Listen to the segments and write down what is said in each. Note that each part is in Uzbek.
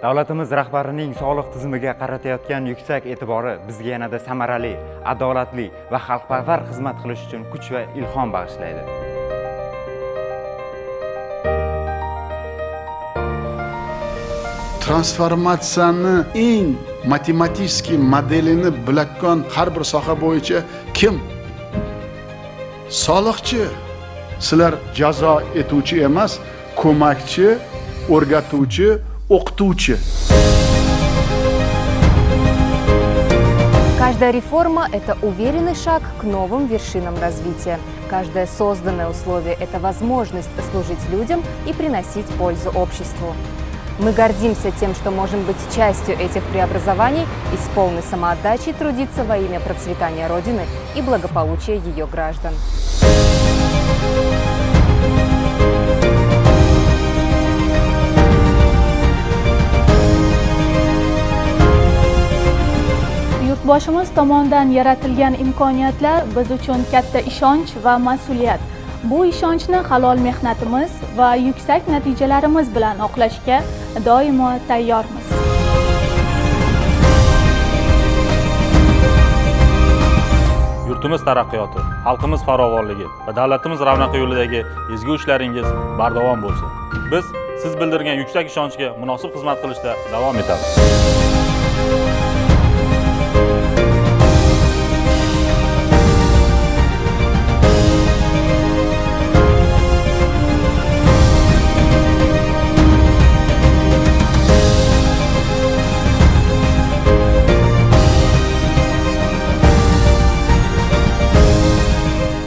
Davlatimiz rahbarining soliq tizimiga qaratayotgan yuksak e'tibori bizga yanada samarali, adolatli va xalqparvar xizmat qilish uchun kuch va ilhom bag'ishlaydi. Transformatsiyani eng matematik modelini bilakon har bir soha bo'yicha kim? Soliqchi. Sizlar jazo etuvchi emas, ko'makchi, o'rgatuvchi, o'qituvchi. Каждая реформа – это уверенный шаг к новым вершинам развития. Каждое созданное условие – это возможность служить людям и приносить пользу обществу. Мы гордимся тем, что можем быть частью этих преобразований и с полной самоотдачей трудиться во имя процветания Родины и благополучия ее граждан. Yurtboshimiz tomonidan yaratilgan imkoniyatlar biz uchun katta ishonch va mas'uliyat. Bu ishonchni halol mehnatimiz va yuksak natijalarimiz bilan oqlashga doimo tayyormiz. Yurtimiz taraqqiyoti, xalqimiz farovonligi va davlatimiz ravnaqi yo'lidagi ezgu ishlaringiz bardavom bo'lsin. Biz siz bildirgan yuksak ishonchga munosib xizmat qilishda davom etamiz.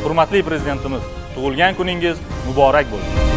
Hurmatli prezidentimiz, tug'ilgan kuningiz muborak bo'lsin.